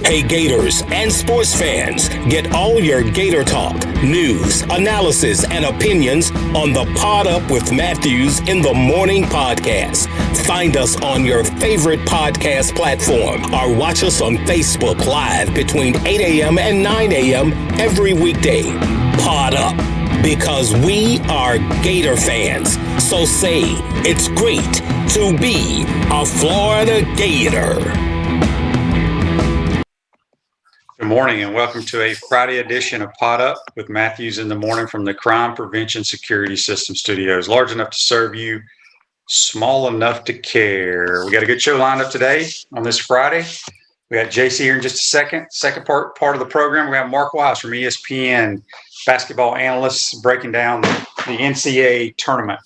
Hey Gators and sports fans, get all your Gator talk, news, analysis, and opinions on the Pod Up with Matthews in the Morning podcast. Find us on your favorite podcast platform or watch us on Facebook Live between 8 a.m. and 9 a.m. every weekday. Pod Up, because we are Gator fans. So say it's great to be a Florida Gator. Good morning and welcome to a Friday edition of Pod Up with Matthews in the Morning from the Crime Prevention Security System Studios. Large enough to serve you, small enough to care. We got a good show lined up today on this Friday. We got JC here in just a second. Second part of the program, we have Mark Wise from ESPN, basketball analyst, breaking down the NCAA tournament.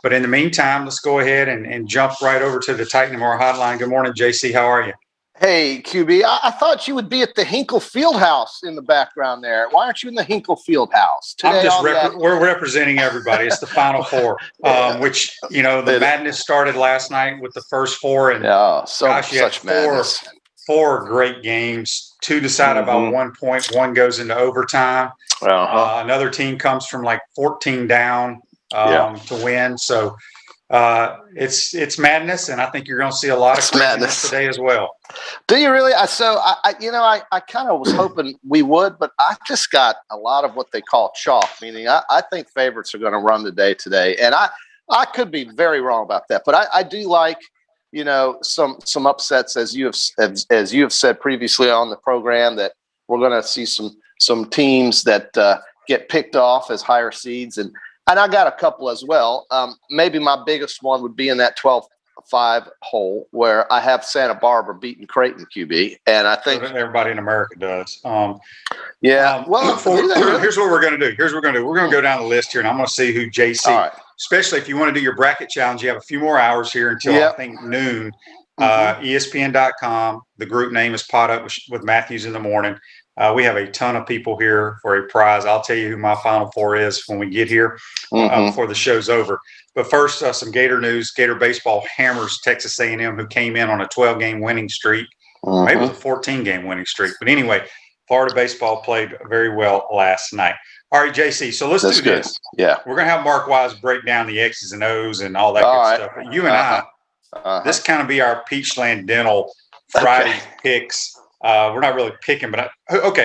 But in the meantime, let's go ahead and jump right over to the Titan More hotline. Good morning, JC. How are you? Hey, QB, I thought you would be at the Hinkle Fieldhouse in the background there. Why aren't you in the Hinkle Fieldhouse? Today, we're representing everybody. It's the Final Four, which, the madness started last night with the first four. And such madness. Four great games, two decided by 1 point. One goes into overtime. Another team comes from like 14 down to win. So it's madness, and I think you're going to see a lot of madness today as well. Do you really? I kind of was hoping we would, but I just got a lot of what they call chalk, meaning I think favorites are going to run the day today, and I could be very wrong about that, but I do like some upsets as you have said previously on the program that we're going to see some teams that get picked off as higher seeds and I got a couple as well. Maybe my biggest one would be in that 12-5 hole where I have Santa Barbara beating Creighton QB, and I think everybody in America does. Well, here's what we're going to do. We're going to go down the list here, and I'm going to see who JC. Especially if you want to do your bracket challenge, you have a few more hours here until I think noon. ESPN.com. The group name is Pod Up with Matthews in the Morning. We have a ton of people here for a prize. I'll tell you who my Final Four is when we get here before the show's over. But first, some Gator news. Gator baseball hammers Texas A&M, who came in on a 12-game winning streak. Maybe it was a 14-game winning streak. But anyway, Florida baseball played very well last night. All right, JC, so let's do this. Yeah. We're going to have Mark Wise break down the X's and O's and all that good stuff. But you and I, this kind of be our Peachland Dental Friday picks. We're not really picking, but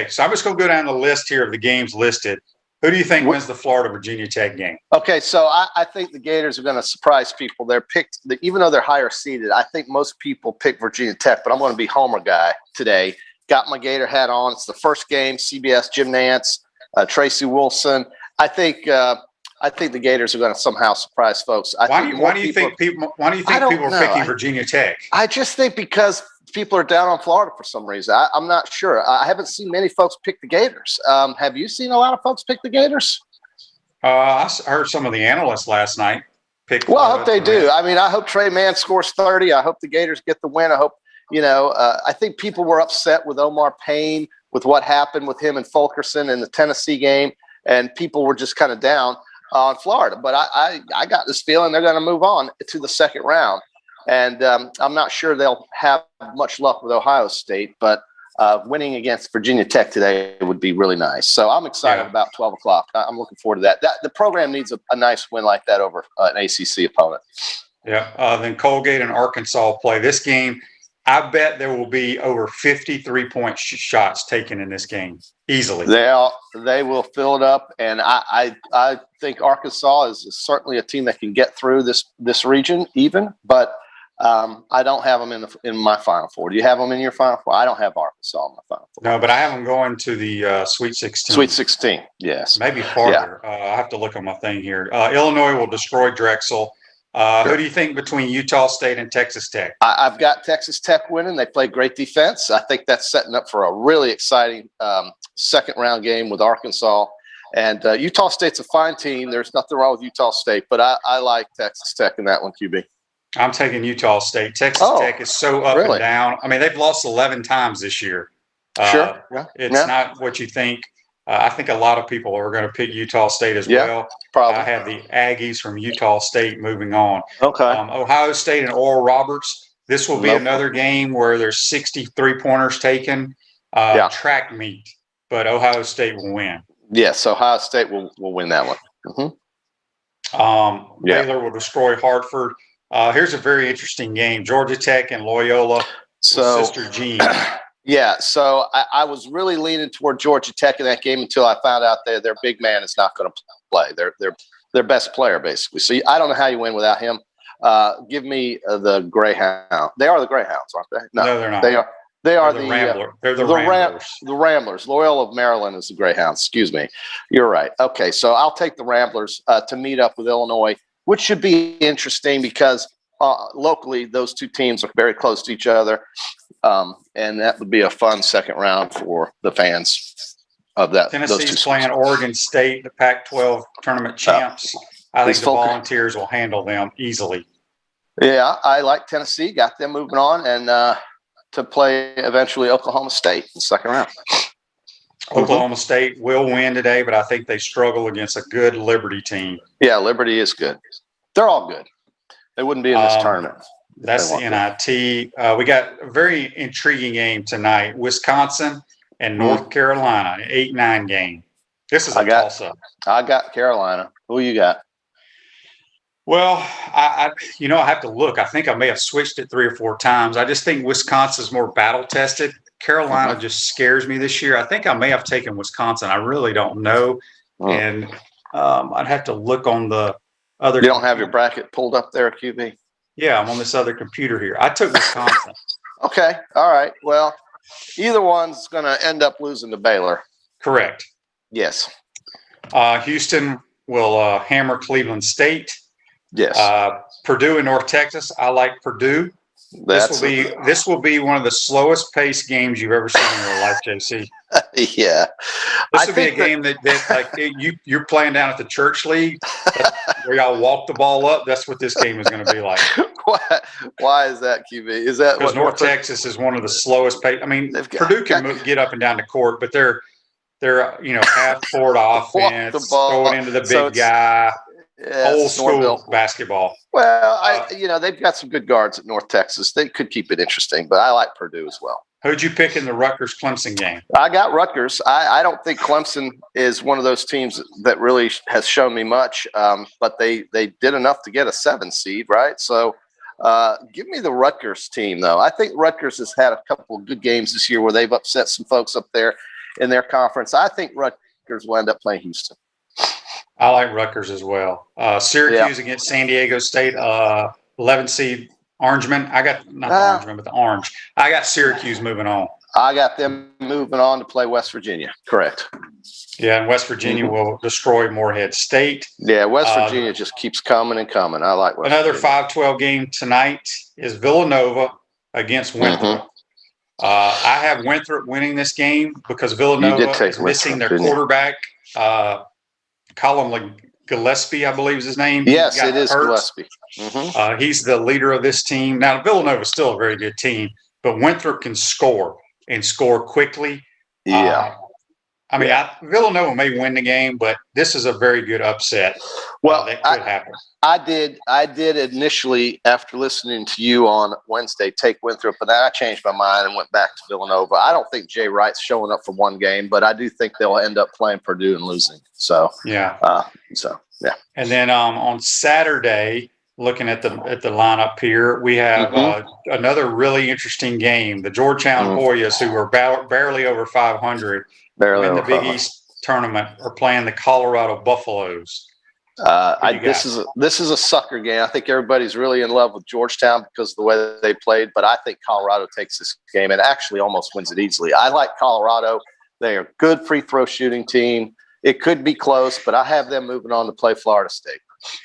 so I'm just going to go down the list here of the games listed. Who do you think wins the Florida-Virginia Tech game? Okay, so I think the Gators are going to surprise people. They're picked, even though they're higher seeded, I think most people pick Virginia Tech, but I'm going to be Homer guy today. Got my Gator hat on. It's the first game, CBS, Jim Nantz, Tracy Wilson. I think the Gators are going to somehow surprise folks. Why do you think people are picking Virginia Tech? I just think because people are down on Florida for some reason. I'm not sure. I haven't seen many folks pick the Gators. Have you seen a lot of folks pick the Gators? I heard some of the analysts last night pick. Well, I hope they do. I mean, I hope Trey Mann scores 30. I hope the Gators get the win. I hope, I think people were upset with Omar Payne with what happened with him and Fulkerson in the Tennessee game, and people were just kind of down on Florida. But I got this feeling they're going to move on to the second round. And I'm not sure they'll have much luck with Ohio State, but winning against Virginia Tech today would be really nice. So I'm excited about 12 o'clock. I'm looking forward to that. The program needs a nice win like that over an ACC opponent. Yeah. Then Colgate and Arkansas play this game. I bet there will be over 50 3-point shots taken in this game easily. They will fill it up, and I think Arkansas is certainly a team that can get through this region even, but I don't have them in my Final Four. Do you have them in your Final Four? I don't have Arkansas in my Final Four. No, but I have them going to the Sweet 16. Sweet 16, yes. Maybe farther. I have to look on my thing here. Illinois will destroy Drexel. Who do you think between Utah State and Texas Tech? I've got Texas Tech winning. They play great defense. I think that's setting up for a really exciting second-round game with Arkansas. And Utah State's a fine team. There's nothing wrong with Utah State, but I like Texas Tech in that one, QB. I'm taking Utah State. Texas Tech is so up and down. I mean, they've lost 11 times this year. Sure. It's not what you think. I think a lot of people are going to pick Utah State as well. Probably. I have the Aggies from Utah State moving on. Okay. Ohio State and Oral Roberts. This will be another game where there's 63 pointers taken. track meet, but Ohio State will win. Yes, Ohio State will win that one. Mm-hmm. Baylor will destroy Hartford. Here's a very interesting game: Georgia Tech and Loyola. So, Sister Jean. Yeah, so I was really leaning toward Georgia Tech in that game until I found out that their big man is not going to play. Their best player, basically. So I don't know how you win without him. Give me the Greyhound. They are the Greyhounds, aren't they? No, they're not. They are the the Rambler. They're the Ramblers. The Ramblers. Loyola of Maryland is the Greyhounds. Excuse me. You're right. Okay, so I'll take the Ramblers to meet up with Illinois, which should be interesting because locally those two teams are very close to each other, and that would be a fun second round for the fans of that. Tennessee's playing Oregon State, the Pac-12 tournament champs. I think the Volunteers will handle them easily. Yeah, I like Tennessee. Got them moving on and to play eventually Oklahoma State in the second round. Oklahoma State will win today, but I think they struggle against a good Liberty team. Yeah, Liberty is good. They're all good. They wouldn't be in this tournament. That's the NIT. We got a very intriguing game tonight. Wisconsin and North Carolina, an 8-9 game. This is a toss-up. I got Carolina. Who you got? Well, I have to look. I think I may have switched it 3 or 4 times. I just think Wisconsin's more battle-tested. Carolina just scares me this year. I think I may have taken Wisconsin. I really don't know. And I'd have to look on the other. You don't have your bracket pulled up there, QB? Yeah, I'm on this other computer here. I took Wisconsin. Okay. All right. Well, either one's going to end up losing to Baylor. Correct. Yes. Houston will hammer Cleveland State. Yes. Purdue and North Texas. I like Purdue. This will be one of the slowest paced games you've ever seen in your life, JC. Yeah. This will be a game that like you're playing down at the church league where y'all walk the ball up. That's what this game is going to be like. Why is that, QB? Is that because North Texas is one of the slowest pace? I mean, Purdue can get up and down the court, but they're half court offense, throwing into the big guy. Yeah, old school basketball. Well, they've got some good guards at North Texas. They could keep it interesting, but I like Purdue as well. Who'd you pick in the Rutgers-Clemson game? I got Rutgers. I don't think Clemson is one of those teams that really has shown me much, but they did enough to get a 7 seed, right? So give me the Rutgers team, though. I think Rutgers has had a couple of good games this year where they've upset some folks up there in their conference. I think Rutgers will end up playing Houston. I like Rutgers as well. Syracuse against San Diego State, 11 seed Orangemen. I got not the Orangemen, but the Orange. I got Syracuse moving on. I got them moving on to play West Virginia. Correct. Yeah, and West Virginia will destroy Morehead State. Yeah, West Virginia just keeps coming and coming. I like West Virginia. 5-12 game tonight is Villanova against Winthrop. I have Winthrop winning this game because Villanova is missing their quarterback. Colin Gillespie, I believe is his name. Yes, it is Gillespie. He's the leader of this team. Now, Villanova is still a very good team, but Winthrop can score and score quickly. Yeah. Villanova may win the game, but this is a very good upset. Well, that could happen. I did initially, after listening to you on Wednesday, take Winthrop, but then I changed my mind and went back to Villanova. I don't think Jay Wright's showing up for one game, but I do think they'll end up playing Purdue and losing. So yeah. And then on Saturday, looking at the lineup here, we have another really interesting game. The Georgetown Hoyas, who are barely over 500 in the Big East tournament, are playing the Colorado Buffaloes. This is a sucker game. I think everybody's really in love with Georgetown because of the way they played, but I think Colorado takes this game and actually almost wins it easily. I like Colorado. They are a good free throw shooting team. It could be close, but I have them moving on to play Florida State.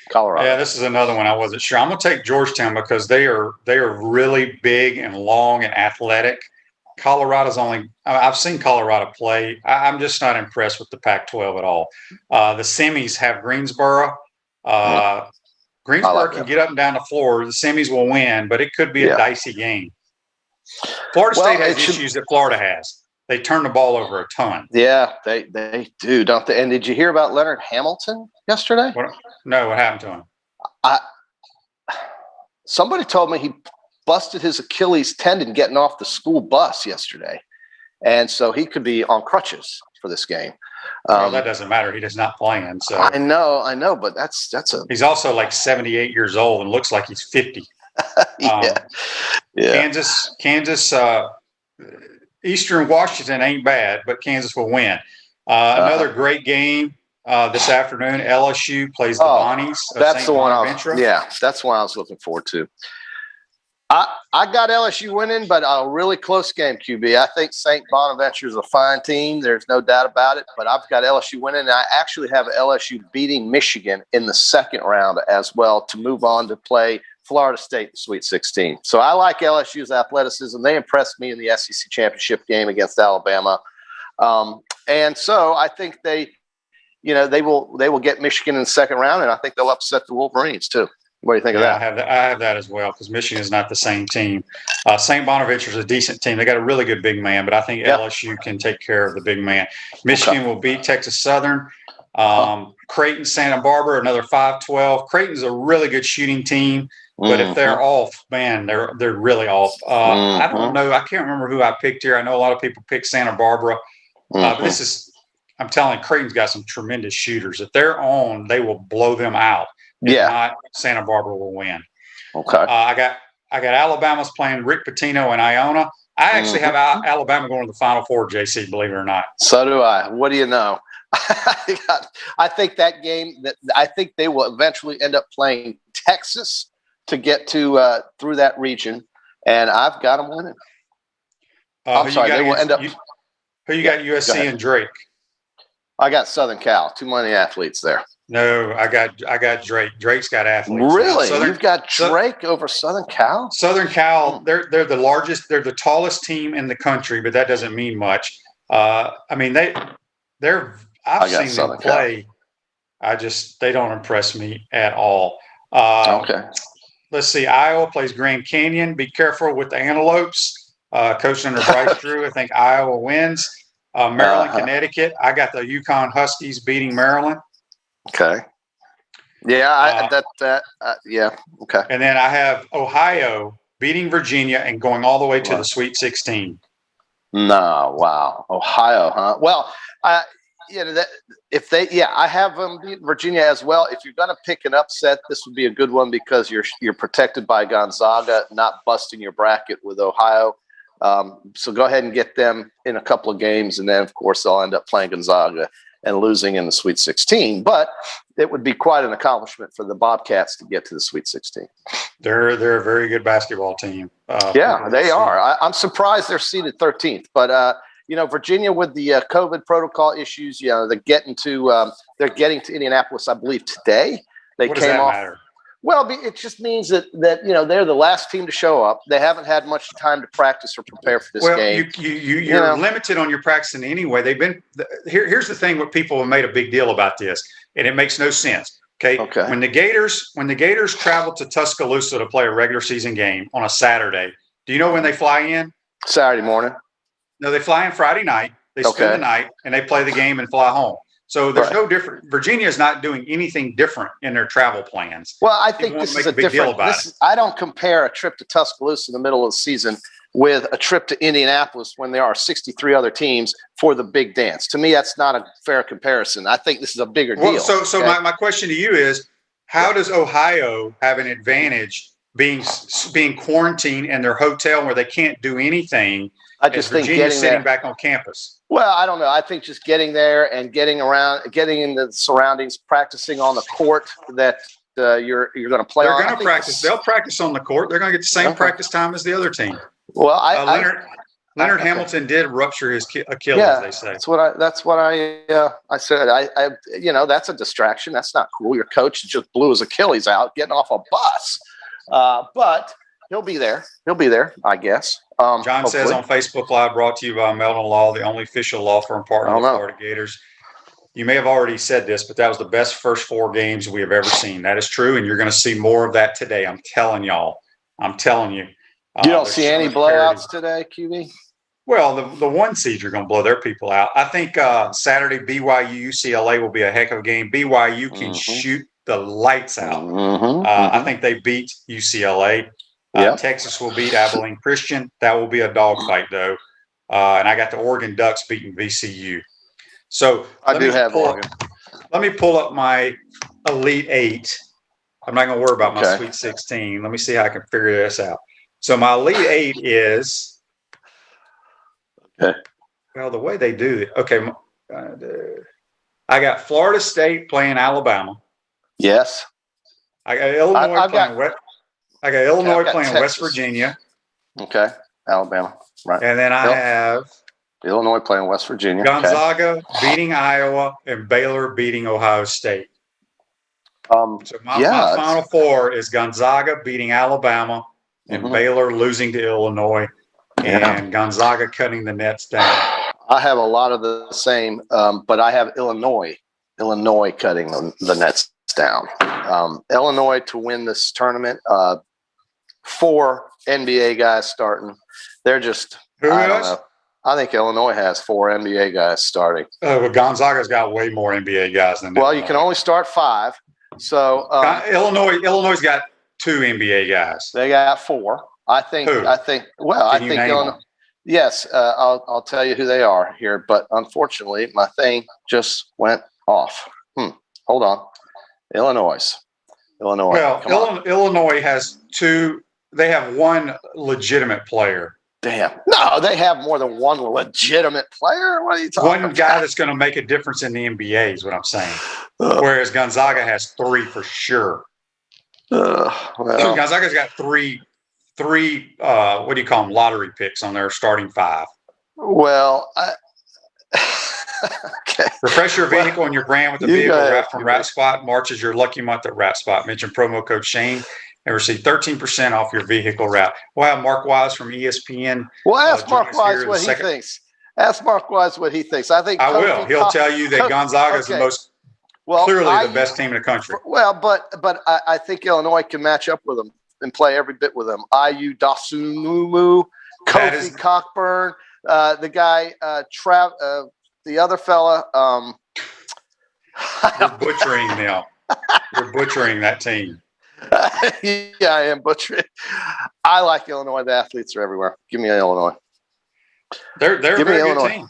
Colorado. Yeah, this is another one I wasn't sure. I'm going to take Georgetown because they are really big and long and athletic. Colorado's I've seen Colorado play. I'm just not impressed with the Pac-12 at all. The semis have Greensboro. Greensboro can get up and down the floor. The semis will win, but it could be a dicey game. Florida State has issues that Florida has. They turn the ball over a ton. Yeah, they do, don't they? And did you hear about Leonard Hamilton yesterday? No, what happened to him? Somebody told me he busted his Achilles tendon getting off the school bus yesterday. and so he could be on crutches for this game. Well, that doesn't matter. He does not play in. So I know, but that's a. He's also like 78 years old and looks like he's 50. Yeah. Kansas, Eastern Washington ain't bad, but Kansas will win. Another great game this afternoon. LSU plays the Bonnies. That's the one. That's one I was looking forward to. I got LSU winning, but a really close game, QB. I think St. Bonaventure is a fine team. There's no doubt about it. But I've got LSU winning, and I actually have LSU beating Michigan in the second round as well to move on to play Florida State in the Sweet 16. So I like LSU's athleticism. They impressed me in the SEC championship game against Alabama. And so I think they will get Michigan in the second round, and I think they'll upset the Wolverines too. What do you think of that? I have that as well because Michigan is not the same team. St. Bonaventure is a decent team. They got a really good big man, but I think LSU can take care of the big man. Michigan will beat Texas Southern. Creighton, Santa Barbara, another 5-12. Creighton's a really good shooting team, but if they're off, man, they're really off. I don't know. I can't remember who I picked here. I know a lot of people picked Santa Barbara. But I'm telling you, Creighton's got some tremendous shooters. If they're on, they will blow them out. If not, Santa Barbara will win. Okay. I got Alabama's playing Rick Pitino and Iona. I actually have Alabama going to the Final Four, JC, believe it or not. So do I. What do you know? I think that game, I think they will eventually end up playing Texas to get to through that region, and I've got them winning. I'm sorry, they will end up. Who you got, USC and Drake? I got Southern Cal. Too many athletes there. No, I got Drake. Drake's got athletes. Really? You've got Drake over Southern Cal? Southern Cal, they're the largest, they're the tallest team in the country, but that doesn't mean much. I mean, I've seen them play. They don't impress me at all. Okay. Let's see. Iowa plays Grand Canyon. Be careful with the Antelopes. Coached under Bryce Drew. I think Iowa wins. Maryland, Connecticut. I got the UConn Huskies beating Maryland. Okay. Yeah, yeah. Okay. And then I have Ohio beating Virginia and going all the way to the Sweet 16. No, wow. Ohio, huh? Well, I have them beat Virginia as well. If you're going to pick an upset, this would be a good one because you're protected by Gonzaga not busting your bracket with Ohio. So go ahead and get them in a couple of games, and then of course they'll end up playing Gonzaga and losing in the Sweet 16. But it would be quite an accomplishment for the Bobcats to get to the Sweet 16. They're a very good basketball team. They are. I'm surprised they're seeded 13th, but Virginia with the COVID protocol issues, they're getting to Indianapolis, I believe today. What does that matter? Well, it just means that they're the last team to show up. They haven't had much time to practice or prepare for this game. You're limited on your practicing anyway. Here's the thing: what people have made a big deal about this, and it makes no sense. Okay. When the Gators travel to Tuscaloosa to play a regular season game on a Saturday, do you know when they fly in? Saturday morning. No, they fly in Friday night. They spend the night and they play the game and fly home. So there's no different. Virginia is not doing anything different in their travel plans. Well, I think this is a big deal about it. I don't compare a trip to Tuscaloosa in the middle of the season with a trip to Indianapolis when there are 63 other teams for the big dance. To me, that's not a fair comparison. I think this is a bigger deal. So my question to you is, how does Ohio have an advantage being quarantined in their hotel where they can't do anything? I just think Virginia's sitting back on campus. Well, I don't know. I think just getting there and getting around, getting in the surroundings, practicing on the court that you're going to play on. They're going to practice. They'll practice on the court. They're going to get the same practice time as the other team. Well, Leonard Hamilton did rupture his Achilles. They say that's what I said. That's a distraction. That's not cool. Your coach just blew his Achilles out getting off a bus, but he'll be there. I guess. John hopefully. Says on Facebook Live, brought to you by Melton Law, the only official law firm partner with Florida Gators. You may have already said this, but that was the best first 4 games we have ever seen. That is true, and you're going to see more of that today. I'm telling y'all. I'm telling you. You don't see any blowouts today, QB? Well, the 1 seeds are going to blow their people out. I think Saturday BYU UCLA will be a heck of a game. BYU can shoot the lights out. I think they beat UCLA. Texas will beat Abilene Christian. That will be a dogfight, though. and I got the Oregon Ducks beating VCU. So I do have Oregon. Let me pull up my Elite Eight. I'm not going to worry about my Okay. Sweet 16. Let me see how I can figure this out. So my Elite Eight is, okay. Well, the way they do it. Okay, I got Florida State playing Alabama. Yes. I got Illinois playing Texas. West Virginia. Okay. Alabama. Right. And then I have Illinois playing West Virginia. Gonzaga beating Iowa and Baylor beating Ohio State. So my final four is Gonzaga beating Alabama and Baylor losing to Illinois and Gonzaga cutting the nets down. I have a lot of the same, but I have Illinois cutting the nets down. Illinois to win this tournament. 4 NBA guys starting. They're just, I don't know. I think Illinois has 4 NBA guys starting. Well, Gonzaga's got way more NBA guys than that. Well, you can only start 5. So Illinois got 2 NBA guys. They got 4. I think. Who? I think. Well, I think Illinois. Them? Yes, I'll tell you who they are here, but unfortunately, my thing just went off. Hold on, Illinois. Well, Illinois has 2. They have 1 legitimate player. Damn. No, they have more than 1 legitimate player. What are you talking about? 1 guy that's going to make a difference in the NBA is what I'm saying. Whereas Gonzaga has 3 for sure. Gonzaga's got 3. What do you call them? Lottery picks on their starting 5. Well, okay. Refresh your vehicle and your brand with a vehicle wrap from WrapSpot. March is your lucky month at WrapSpot. Mention promo code Shane and receive 13% off your vehicle wrap. We'll have Mark Wise from ESPN. Well, ask Mark Wise what he thinks. Ask Mark Wise what he thinks. I think I will. He'll tell you that Gonzaga is the most clearly the best team in the country. Well, but I think Illinois can match up with them and play every bit with them. IU Dosunmu, Kofi Cockburn, the guy the other fella. You're butchering them. You're butchering that team. Yeah, I am butchering. I like Illinois. The athletes are everywhere. Give me Illinois. They're a very good team.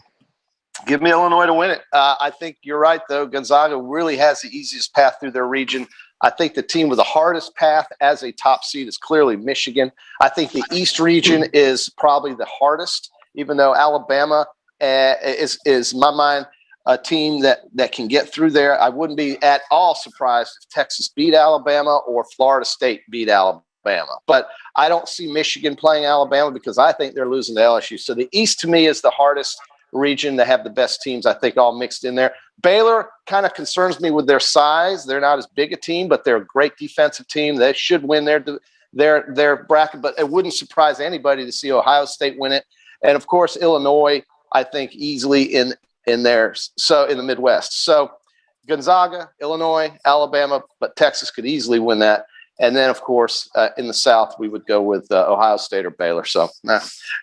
Give me Illinois to win it. I think you're right, though. Gonzaga really has the easiest path through their region. I think the team with the hardest path as a top seed is clearly Michigan. I think the East region is probably the hardest, even though Alabama is in my mind, a team that can get through there. I wouldn't be at all surprised if Texas beat Alabama or Florida State beat Alabama. But I don't see Michigan playing Alabama because I think they're losing to LSU. So the East to me is the hardest region. They have the best teams, I think, all mixed in there. Baylor kind of concerns me with their size. They're not as big a team, but they're a great defensive team. They should win their bracket, but it wouldn't surprise anybody to see Ohio State win it. And of course, Illinois, I think, easily in theirs. So in the Midwest. So Gonzaga, Illinois, Alabama, but Texas could easily win that. And then, of course, in the South, we would go with Ohio State or Baylor. So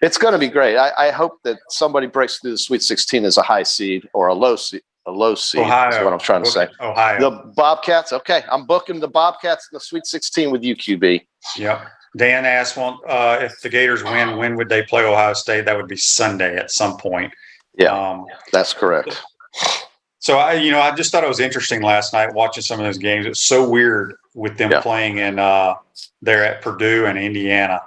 it's going to be great. I hope that somebody breaks through the Sweet 16 as a high seed or a low seed. Ohio. Is what I'm trying to say. Ohio. The Bobcats. Okay, I'm booking the Bobcats in the Sweet 16 with you, QB. Yep. Dan asked, if the Gators win, when would they play Ohio State? That would be Sunday at some point. Yeah, that's correct. So I just thought it was interesting last night watching some of those games. It's so weird with them playing in there at Purdue and Indiana.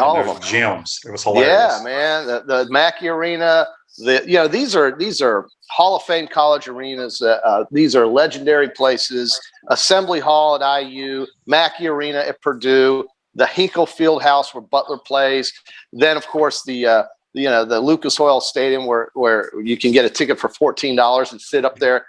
All of them gyms. It was hilarious. Yeah, man. The Mackey Arena. These are Hall of Fame college arenas. These are legendary places. Assembly Hall at IU, Mackey Arena at Purdue, the Hinkle Fieldhouse where Butler plays. Then, of course, the Lucas Oil Stadium where you can get a ticket for $14 and sit up there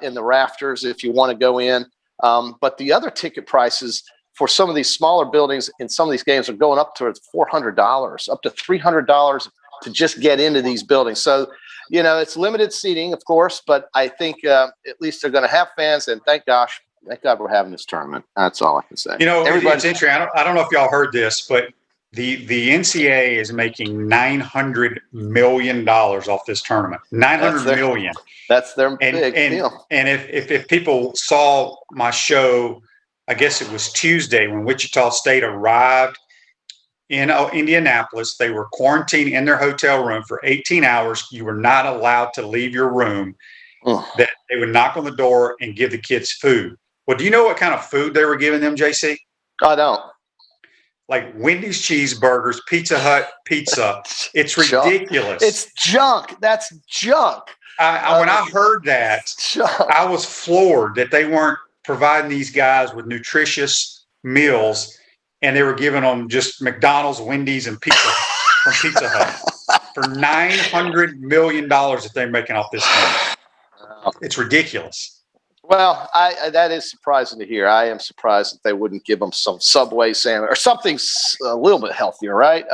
in the rafters if you want to go in. But the other ticket prices for some of these smaller buildings in some of these games are going up to $400, up to $300 to just get into these buildings. So, it's limited seating, of course, but I think at least they're going to have fans. And thank God we're having this tournament. That's all I can say. It's interesting. I don't know if y'all heard this, but the NCAA is making $900 million off this tournament. $900 million. That's their big deal. And if people saw my show, I guess it was Tuesday when Wichita State arrived, in Indianapolis. They were quarantined in their hotel room for 18 hours. You were not allowed to leave your room. That they would knock on the door and give the kids food. Well, do you know what kind of food they were giving them, JC? I don't. Like Wendy's cheeseburgers, Pizza Hut pizza. It's ridiculous. It's junk. That's junk. When I heard that, I was floored that they weren't providing these guys with nutritious meals, and they were giving them just McDonald's, Wendy's, and pizza from Pizza Hut for $900 million that they're making off this thing. It's ridiculous. Well, that is surprising to hear. I am surprised that they wouldn't give them some Subway sandwich or something a little bit healthier, right?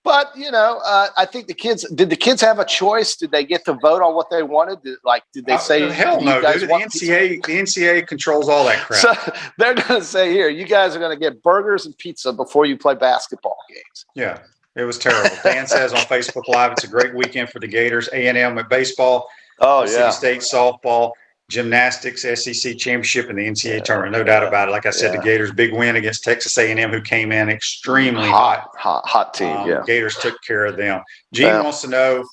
But I think did the kids have a choice? Did they get to vote on what they wanted? Did they say hell no, dude? The NCAA controls all that crap. So they're going to say, here, you guys are going to get burgers and pizza before you play basketball games. Yeah, it was terrible. Dan says on Facebook Live, it's a great weekend for the Gators. A&M at baseball. Oh, yeah. City State softball, gymnastics, SEC championship, and the NCAA tournament. No doubt about it. Like I said, the Gators' big win against Texas A&M, who came in extremely hot team. Gators took care of them. Gene wants to know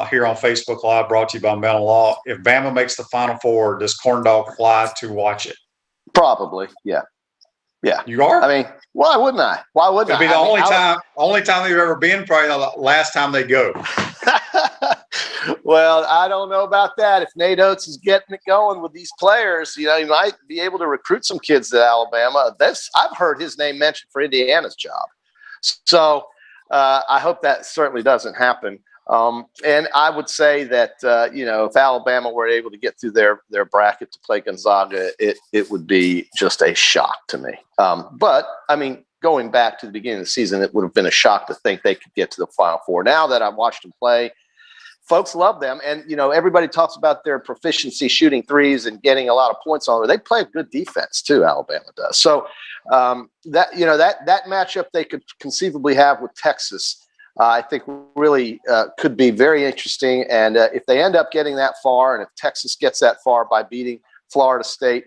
here on Facebook Live, brought to you by Mellon Law, if Bama makes the Final Four, does Corndog fly to watch it? Probably, yeah. Yeah, you are. I mean, why wouldn't I? Why wouldn't I? It'll be the only time they've ever been. Probably the last time they go. Well, I don't know about that. If Nate Oates is getting it going with these players, he might be able to recruit some kids to Alabama. I've heard his name mentioned for Indiana's job. So I hope that certainly doesn't happen. And I would say that, if Alabama were able to get through their bracket to play Gonzaga, it would be just a shock to me. But, I mean, going back to the beginning of the season, it would have been a shock to think they could get to the Final Four. Now that I've watched them play, folks love them. And, everybody talks about their proficiency shooting threes and getting a lot of points on them. They play good defense, too, Alabama does. So that matchup they could conceivably have with Texas, I think really could be very interesting. And if they end up getting that far, and if Texas gets that far by beating Florida State,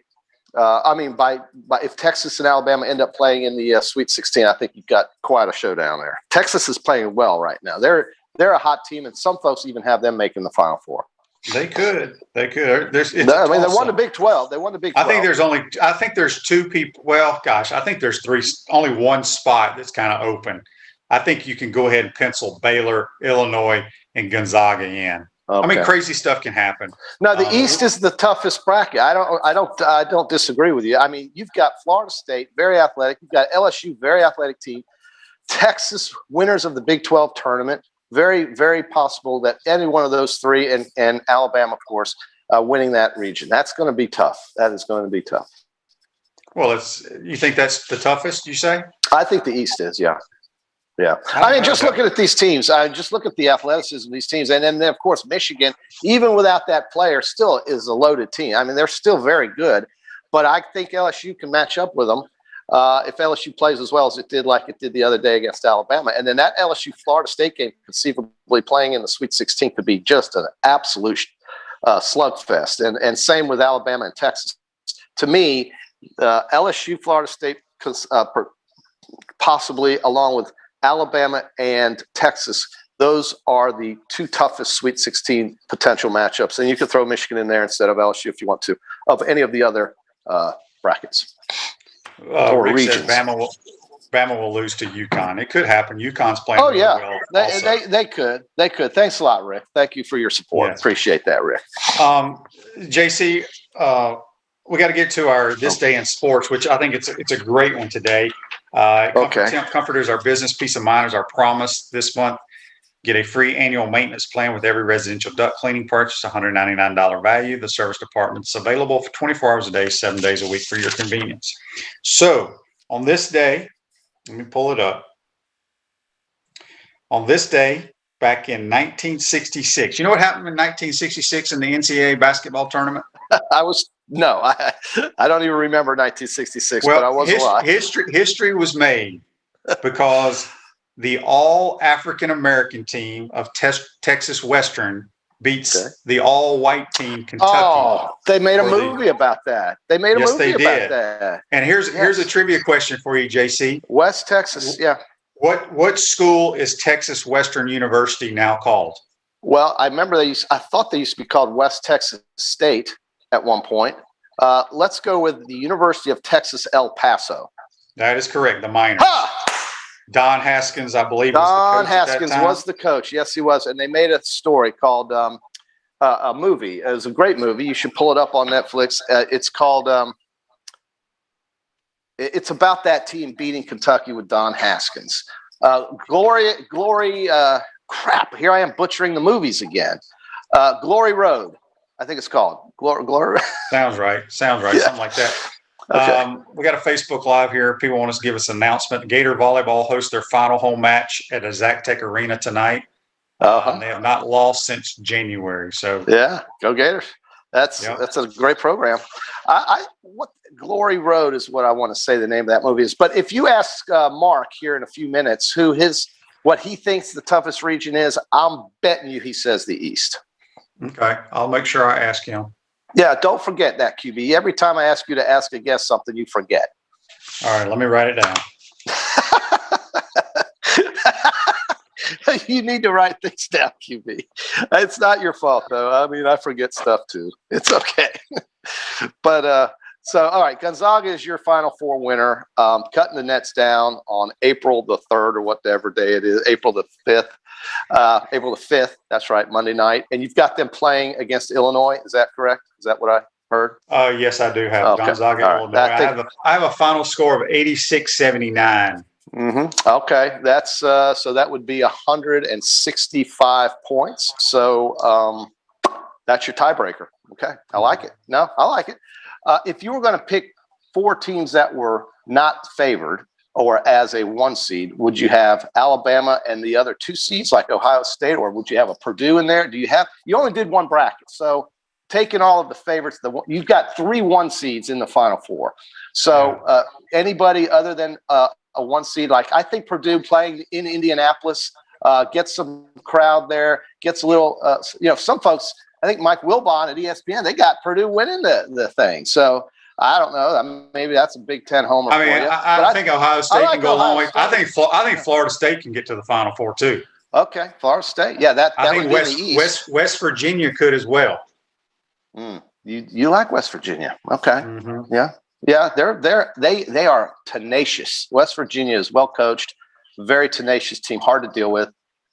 if Texas and Alabama end up playing in the Sweet 16, I think you've got quite a showdown there. Texas is playing well right now. They're a hot team, and some folks even have them making the Final Four. They could. They won the Big 12. They won the Big 12. I think there's two people. Well, gosh, I think there's only one spot that's kind of open. I think you can go ahead and pencil Baylor, Illinois, and Gonzaga in. Okay. I mean, crazy stuff can happen. No, the East is the toughest bracket. I don't disagree with you. I mean, you've got Florida State, very athletic. You've got LSU, very athletic team. Texas, winners of the Big 12 tournament. Very, very possible that any one of those three, and Alabama, of course, winning that region. That's going to be tough. That is going to be tough. Well, you think that's the toughest, you say? I think the East is, yeah. Yeah. I mean, just looking at these teams, just look at the athleticism of these teams. And then, of course, Michigan, even without that player, still is a loaded team. I mean, they're still very good. But I think LSU can match up with them if LSU plays as well as it did the other day against Alabama. And then that LSU-Florida State game, conceivably playing in the Sweet 16, could be just an absolute slugfest. And same with Alabama and Texas. To me, LSU-Florida State possibly, along with Alabama and Texas, those are the two toughest Sweet 16 potential matchups. And you can throw Michigan in there instead of LSU if you want to, of any of the other brackets or Rick regions. Says Bama will lose to UConn. It could happen. UConn's playing well. They could. Thanks a lot, Rick. Thank you for your support. Yes. Appreciate that, Rick. JC, we got to get to our This Day in Sports, which I think it's a great one today. Comfort is our business. Peace of mind is our promise. This month, get a free annual maintenance plan with every residential duct cleaning purchase, $199 value. The service department is available for 24 hours a day, 7 days a week for your convenience. So on this day, let me pull it up. On this day, back in 1966, you know what happened in 1966 in the NCAA basketball tournament? I don't even remember 1966, but I was alive. History was made because the all-African-American team of Texas Western beats the all-white team Kentucky. Oh, they made a movie about that. Yes, they did. And here's a trivia question for you, JC. West Texas, yeah. What school is Texas Western University now called? Well, I remember I thought they used to be called West Texas State at one point. Let's go with the University of Texas El Paso. That is correct. The Miners. Ha! Don Haskins, I believe, Don was the coach Haskins at that time. was the coach. Yes, he was. And they made a story called a movie. It was a great movie. You should pull it up on Netflix. It's called it's about that team beating Kentucky with Don Haskins. Glory, crap, here I am butchering the movies again. Glory Road, I think it's called. Glory. Sounds right. Yeah. Something like that. Okay. We got a Facebook Live here. People want us to give us an announcement. Gator Volleyball hosts their final home match at a Zactec Arena tonight. They have not lost since January. So yeah, go Gators. That's a great program. What Glory Road is what I want to say the name of that movie is. But if you ask Mark here in a few minutes what he thinks the toughest region is, I'm betting you he says the East. Okay, I'll make sure I ask him. Yeah, don't forget that, QB. Every time I ask you to ask a guest something, you forget. All right, let me write it down. You need to write things down, QB. It's not your fault, though. I mean, I forget stuff, too. It's okay. But, so, all right, Gonzaga is your Final Four winner, cutting the nets down on April the 3rd or whatever day it is, April the 5th. April the 5th, that's right, Monday night. And you've got them playing against Illinois. Is that correct? Is that what I heard? Yes, I do have Gonzaga, right. Illinois. I have a final score of 86-79. Mm-hmm. Okay, that's so that would be 165 points. So that's your tiebreaker. Okay, I like it. No, I like it. If you were going to pick 4 teams that were not favored or as a 1 seed, would you have Alabama and the other 2 seeds like Ohio State, or would you have a Purdue in there? You only did 1 bracket, so taking all of the favorites, you've got 3 1 seeds in the Final Four. So anybody other than a 1 seed, like I think Purdue playing in Indianapolis gets some crowd there, gets a little, some folks. I think Mike Wilbon at ESPN, they got Purdue winning the thing. So I don't know. Maybe that's a Big Ten homer. I mean, I think Ohio State can go a long way. I think Florida State can get to the Final Four too. Okay, Florida State. Yeah, that I would think be in the East. West Virginia could as well. You like West Virginia? Okay. Mm-hmm. Yeah. They are tenacious. West Virginia is well coached, very tenacious team, hard to deal with.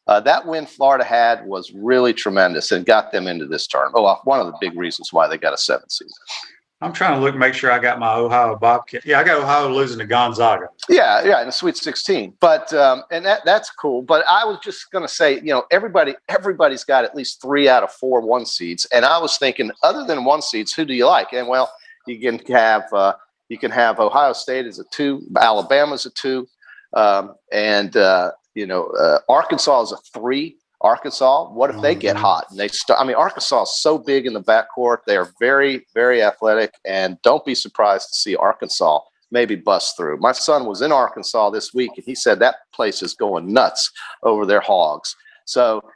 That win Florida had was really tremendous and got them into this tournament. Well, one of the big reasons why they got a 7th seed. I'm trying to make sure I got my Ohio Bobcat. Yeah, I got Ohio losing to Gonzaga. Yeah, in the Sweet 16. But and that's cool. But I was just going to say, everybody's got at least 3 out of 4 1 seeds. And I was thinking, other than 1 seeds, who do you like? And well, you can have Ohio State as a 2, Alabama's a 2, and Arkansas is a 3. Arkansas, what if they get hot and they start? I mean, Arkansas is so big in the backcourt. They are very, very athletic, and don't be surprised to see Arkansas maybe bust through. My son was in Arkansas this week, and he said that place is going nuts over their Hogs. So,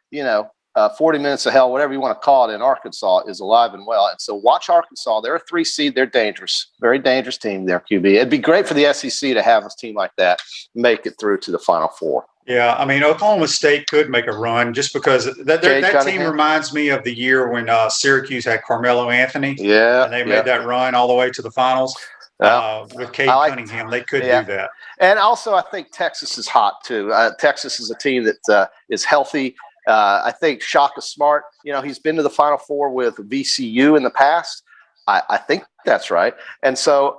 40 minutes of hell, whatever you want to call it, in Arkansas is alive and well. And so watch Arkansas. They're a 3 seed. They're dangerous. Very dangerous team there, QB. It'd be great for the SEC to have a team like that make it through to the Final Four. Yeah, I mean, Oklahoma State could make a run just because that team reminds me of the year when Syracuse had Carmelo Anthony. Yeah. And they made that run all the way to the finals. With Cade Cunningham, they could do that. And also, I think Texas is hot, too. Texas is a team that is healthy. I think Shaka Smart, he's been to the Final Four with VCU in the past. I think that's right. And so,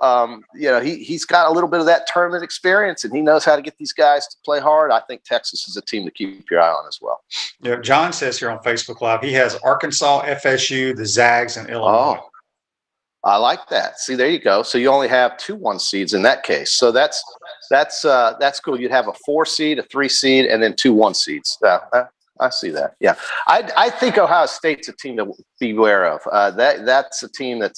he's got a little bit of that tournament experience, and he knows how to get these guys to play hard. I think Texas is a team to keep your eye on as well. Yeah, John says here on Facebook Live, he has Arkansas, FSU, the Zags, and Illinois. Oh, I like that. See, there you go. So you only have 2 1 seeds in that case. So that's cool. You'd have a 4 seed, a 3 seed, and then 2 1 seeds. I see that. Yeah, I think Ohio State's a team to beware of. That's a team that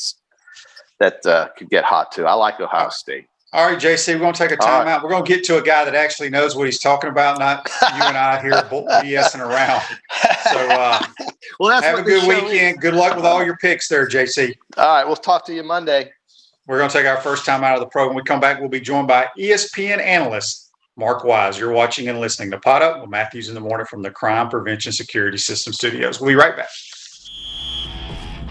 could get hot too. I like Ohio State. All right, JC, we're going to take a timeout. Right. We're going to get to a guy that actually knows what he's talking about, not you and I here BSing around. So, have a good weekend. Good luck with all your picks there, JC. All right, we'll talk to you Monday. We're going to take our first time out of the program. When we come back, we'll be joined by ESPN analyst Mark Wise. You're watching and listening to Pot Up with Matthews in the Morning from the Crime Prevention Security System Studios. We'll be right back.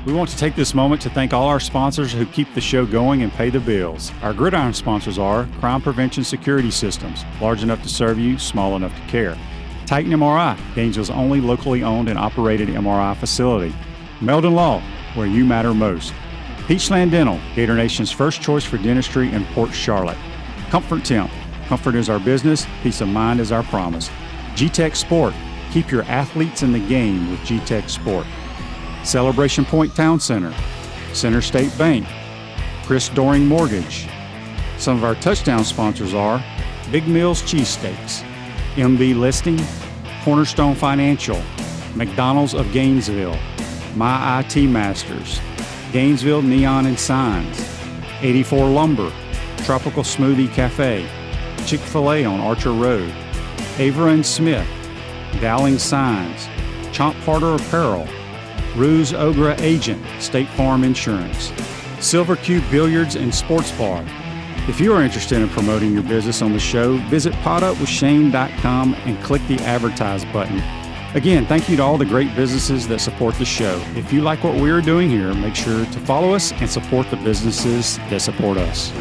We want to take this moment to thank all our sponsors who keep the show going and pay the bills. Our gridiron sponsors are Crime Prevention Security Systems, large enough to serve you, small enough to care. Titan MRI, Gainesville's only locally owned and operated MRI facility. Meldon Law, where you matter most. Peachland Dental, Gator Nation's first choice for dentistry in Port Charlotte. Comfort Temp, comfort is our business, peace of mind is our promise. G-Tech Sport, keep your athletes in the game with G-Tech Sport. Celebration Point Town Center, Center State Bank, Chris Doring Mortgage. Some of our touchdown sponsors are Big Mills Cheesesteaks, MB Listing, Cornerstone Financial, McDonald's of Gainesville, My IT Masters, Gainesville Neon and Signs, 84 Lumber, Tropical Smoothie Cafe, Chick-fil-A on Archer Road, Avra and Smith, Dowling Signs, Chomp Carter Apparel, Ruse Ogra Agent, State Farm Insurance, Silver Cube Billiards and Sports Bar. If you are interested in promoting your business on the show, visit potupwithshane.com and click the advertise button. Again, thank you to all the great businesses that support the show. If you like what we are doing here, make sure to follow us and support the businesses that support us.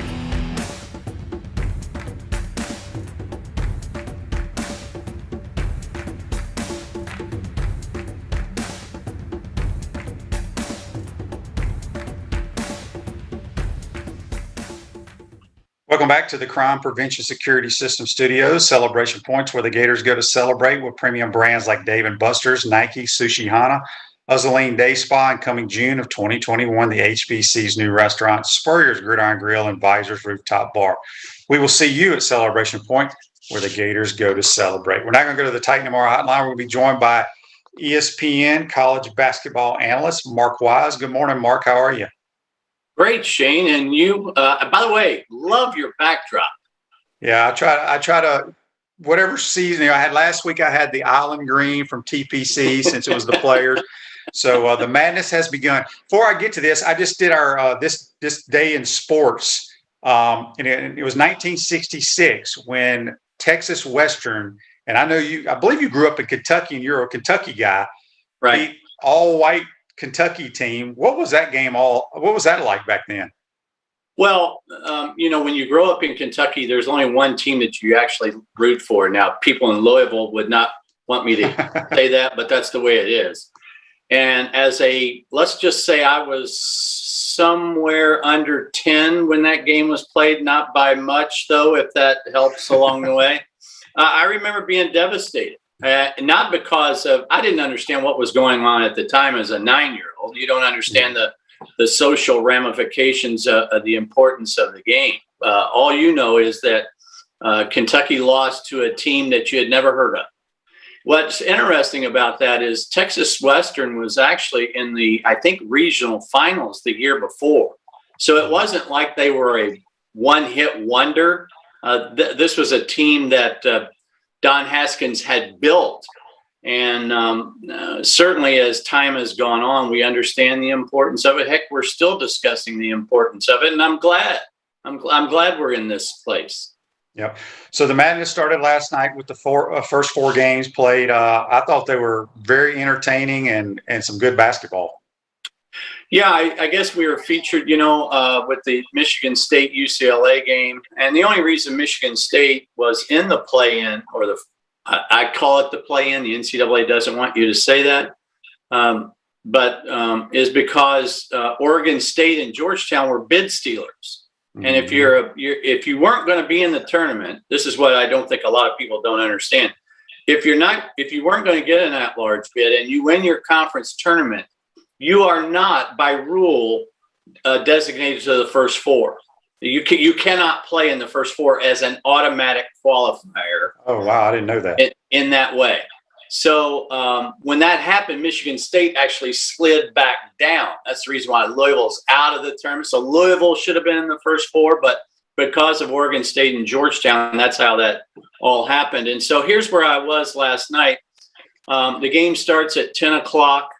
Welcome back to the Crime Prevention Security System Studios, Celebration Points, where the Gators go to celebrate with premium brands like Dave & Buster's, Nike, Sushi Hana, Uzzaline Day Spa, and coming June of 2021, the HBC's new restaurant, Spurrier's Gridiron Grill, and Visor's Rooftop Bar. We will see you at Celebration Point, where the Gators go to celebrate. We're not going to go to the Titan MRI hotline. We'll be joined by ESPN college basketball analyst Mark Wise. Good morning, Mark. How are you? Great, Shane. And you, by the way, love your backdrop. Yeah, I try to, whatever season, I had last week, I had the Island Green from TPC since it was the players. So the madness has begun. Before I get to this, I just did our, this day in sports. And it was 1966 when Texas Western, and I believe you grew up in Kentucky and you're a Kentucky guy, right? Beat all white Kentucky team. What was that game what was that like back then? Well, when you grow up in Kentucky, there's only one team that you actually root for. Now, people in Louisville would not want me to say that, but that's the way it is. And let's just say I was somewhere under 10 when that game was played, not by much though, if that helps along the way. I remember being devastated. Not because I didn't understand what was going on at the time as a 9-year-old. You don't understand the social ramifications of the importance of the game. All you know is that Kentucky lost to a team that you had never heard of. What's interesting about that is Texas Western was actually in the, I think, regional finals the year before. So it wasn't like they were a one-hit wonder. This was a team that Don Haskins had built. And certainly as time has gone on, we understand the importance of it. Heck, we're still discussing the importance of it. And I'm glad. I'm glad we're in this place. Yep. So the madness started last night with the first 4 games played. I thought they were very entertaining and some good basketball. Yeah, I guess we were featured, with the Michigan State UCLA game. And the only reason Michigan State was in the play-in, or I call it the play-in, the NCAA doesn't want you to say that, but is because Oregon State and Georgetown were bid stealers. Mm-hmm. And if you weren't going to be in the tournament, this is what I don't think a lot of people don't understand. If you weren't going to get an at-large bid and you win your conference tournament, you are not, by rule, designated to the first 4. You cannot play in the first 4 as an automatic qualifier. Oh, wow. I didn't know that. In that way. So when that happened, Michigan State actually slid back down. That's the reason why Louisville's out of the tournament. So Louisville should have been in the first 4, but because of Oregon State and Georgetown, that's how that all happened. And so here's where I was last night. The game starts at 10 o'clock.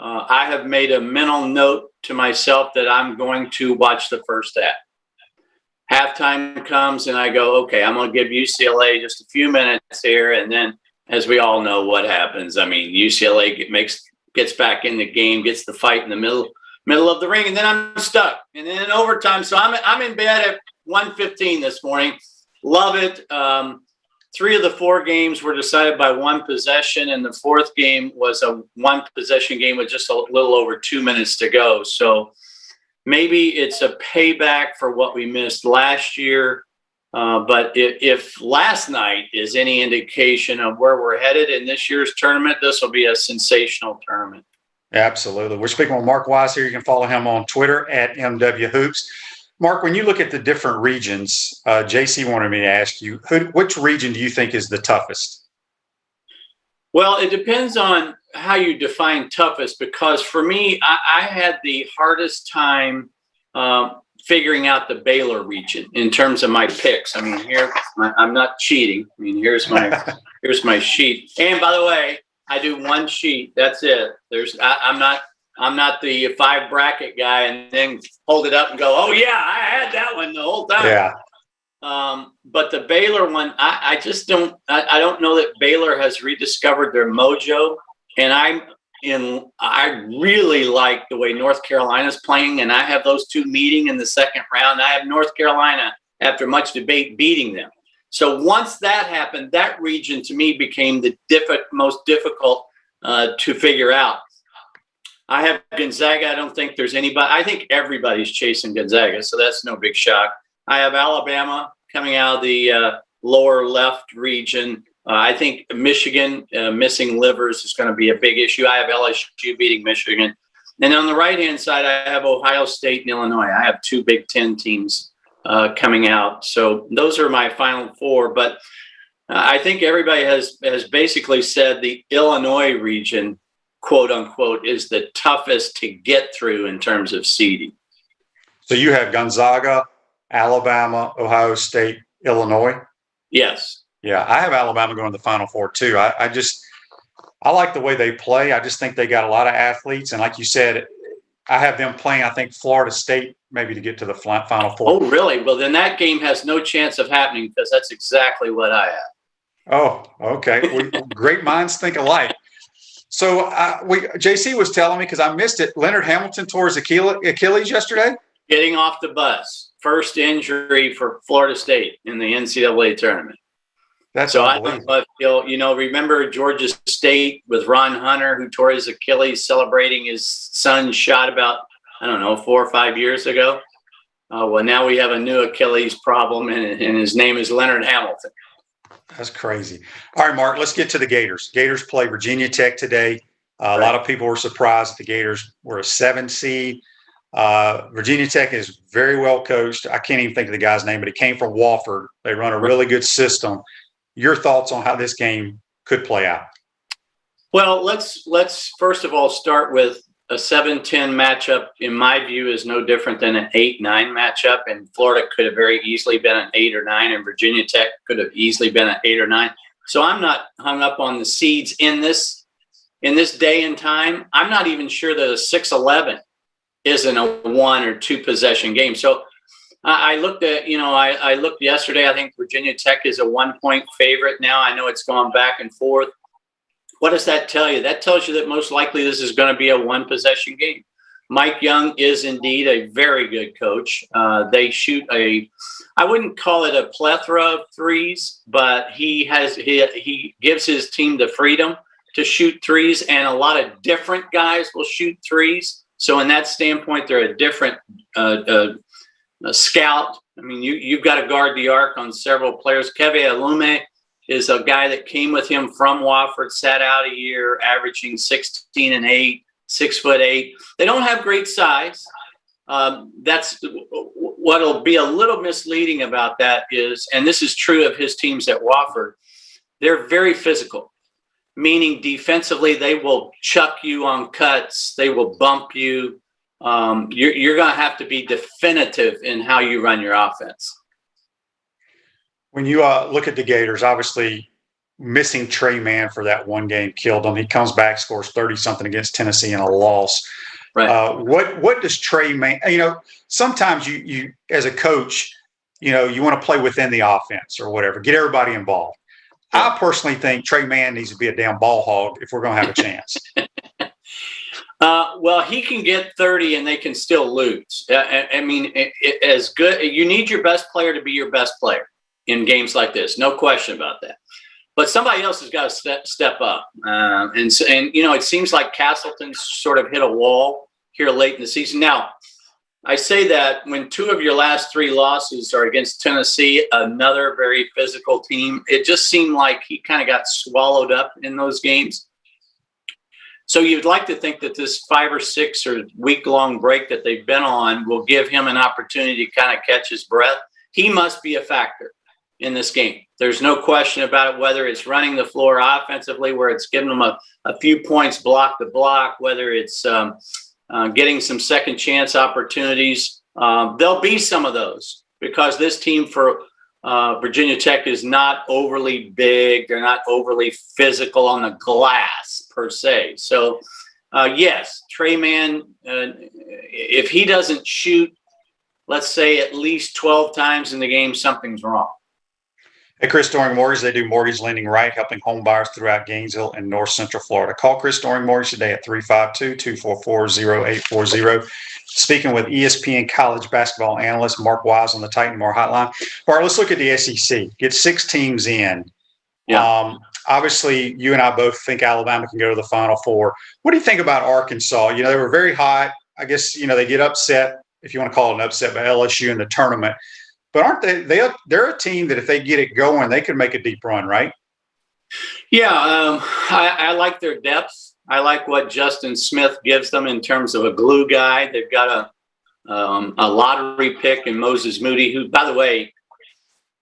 I have made a mental note to myself that I'm going to watch the first half. halftime comes and I go, okay, I'm going to give UCLA just a few minutes here. And then, as we all know what happens, I mean, UCLA gets back in the game, gets the fight in the middle of the ring, and then I'm stuck. And then in overtime, so I'm in bed at 1:15 this morning. Love it. 3 of the 4 games were decided by one possession, and the 4th game was a one possession game with just a little over 2 minutes to go. So maybe it's a payback for what we missed last year. But if last night is any indication of where we're headed in this year's tournament, this will be a sensational tournament. Absolutely. We're speaking with Mark Wise here. You can follow him on Twitter at MWHoops. Mark, when you look at the different regions, JC wanted me to ask you, which region do you think is the toughest? Well, it depends on how you define toughest, because for me, I had the hardest time figuring out the Baylor region in terms of my picks. I mean, here I'm not cheating. I mean, here's my sheet. And by the way, I do one sheet. That's it. I'm not the 5 bracket guy and then hold it up and go, oh yeah, I had that one the whole time. Yeah. But the Baylor one, I just don't. I don't know that Baylor has rediscovered their mojo, and I really like the way North Carolina's playing, and I have those 2 meeting in the second round. I have North Carolina, after much debate, beating them. So once that happened, that region to me became the most difficult to figure out. I have Gonzaga. I don't think there's anybody. I think everybody's chasing Gonzaga, so that's no big shock. I have Alabama coming out of the lower left region. I think Michigan missing Livers is going to be a big issue. I have LSU beating Michigan. And on the right-hand side, I have Ohio State and Illinois. I have 2 Big Ten teams coming out. So those are my final 4. But I think everybody has basically said the Illinois region, quote unquote, is the toughest to get through in terms of seeding. So you have Gonzaga, Alabama, Ohio State, Illinois? Yes. Yeah, I have Alabama going to the Final Four too. I like the way they play. I just think they got a lot of athletes. And like you said, I have them playing, I think, Florida State maybe to get to the Final Four. Oh, really? Well, then that game has no chance of happening, because that's exactly what I have. Oh, okay. Great minds think alike. So JC was telling me, because I missed it, Leonard Hamilton tore his Achilles yesterday? Getting off the bus. First injury for Florida State in the NCAA tournament. That's so I don't know if remember Georgia State with Ron Hunter, who tore his Achilles celebrating his son's shot about, 4 or 5 years ago. Well, now we have a new Achilles problem, and his name is Leonard Hamilton. That's crazy. All right, Mark, let's get to the Gators. Gators play Virginia Tech today. A lot of people were surprised that the Gators were a 7 seed. Virginia Tech is very well coached. I can't even think of the guy's name, but he came from Wofford. They run a really good system. Your thoughts on how this game could play out? Well, let's first of all start with a 7-10 matchup. In my view, is no different than an 8-9 matchup, and Florida could have very easily been an 8 or 9, and Virginia Tech could have easily been an 8 or 9. So I'm not hung up on the seeds in this day and time. I'm not even sure that a 6-11 isn't a 1 or 2 possession game. So I looked at, I looked yesterday. I think Virginia Tech is a 1-point favorite now. I know it's gone back and forth. What does that tell you? That tells you that most likely this is going to be a 1 possession game. Mike Young is indeed a very good coach. They shoot I wouldn't call it a plethora of threes, but he gives his team the freedom to shoot threes, and a lot of different guys will shoot threes. So in that standpoint, they're a different scout. I mean, you've got to guard the arc on several players. Keve Alume is a guy that came with him from Wofford, sat out a year, averaging 16 and 8, 6'8". They don't have great size. That's what'll be a little misleading about that is, and this is true of his teams at Wofford, they're very physical, meaning defensively they will chuck you on cuts, they will bump you. You're going to have to be definitive in how you run your offense. When you look at the Gators, obviously missing Trey Mann for that one game killed him. He comes back, scores 30-something against Tennessee in a loss. Right. What does Trey Mann – sometimes you as a coach, you want to play within the offense or whatever, get everybody involved. I personally think Trey Mann needs to be a damn ball hog if we're going to have a chance. Well, he can get 30 and they can still lose. I mean, as good, you need your best player to be your best player in games like this. No question about that. But somebody else has got to step up. And it seems like Castleton's sort of hit a wall here late in the season. Now, I say that when 2 of your last 3 losses are against Tennessee, another very physical team, it just seemed like he kind of got swallowed up in those games. So you'd like to think that this 5 or 6 or week-long break that they've been on will give him an opportunity to kind of catch his breath. He must be a factor in this game. There's no question about it, whether it's running the floor offensively, where it's giving them a few points block to block, whether it's getting some second chance opportunities. There'll be some of those because this team for Virginia Tech is not overly big. They're not overly physical on the glass per se. So, yes, Trey Mann, if he doesn't shoot, let's say at least 12 times in the game, something's wrong. At Chris Doring Mortgage, they do mortgage lending right, helping home buyers throughout Gainesville and North Central Florida. Call Chris Doring Mortgage today at 352-244-0840. Speaking with ESPN college basketball analyst Mark Wise on the Titan More hotline. Mark, let's look at the SEC. Get 6 teams in. Yeah. Obviously, you and I both think Alabama can go to the Final Four. What do you think about Arkansas? They were very hot. I guess, they get upset, if you want to call it an upset, by LSU in the tournament. But aren't they're a team that if they get it going, they could make a deep run, right? Yeah, I like their depth. I like what Justin Smith gives them in terms of a glue guy. They've got a lottery pick in Moses Moody, who, by the way,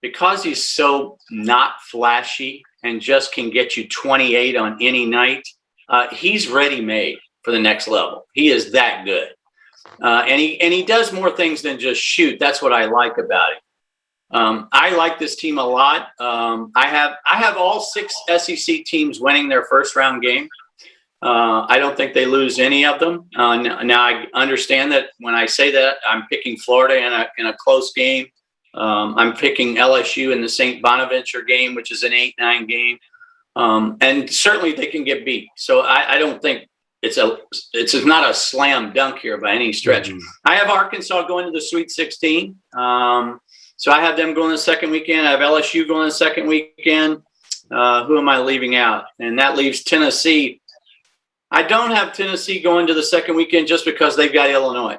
because he's so not flashy and just can get you 28 on any night, he's ready-made for the next level. He is that good. And he does more things than just shoot. That's what I like about it. I like this team a lot. I have all 6 SEC teams winning their first round game. I don't think they lose any of them. Now I understand that when I say that, I'm picking Florida in a close game. I'm picking LSU in the St. Bonaventure game, which is an 8-9 game. And certainly they can get beat. So I don't think it's not a slam dunk here by any stretch. Mm-hmm. I have Arkansas going to the Sweet 16. So I have them going the second weekend. I have LSU going the second weekend. Who am I leaving out? And that leaves Tennessee. I don't have Tennessee going to the second weekend just because they've got Illinois.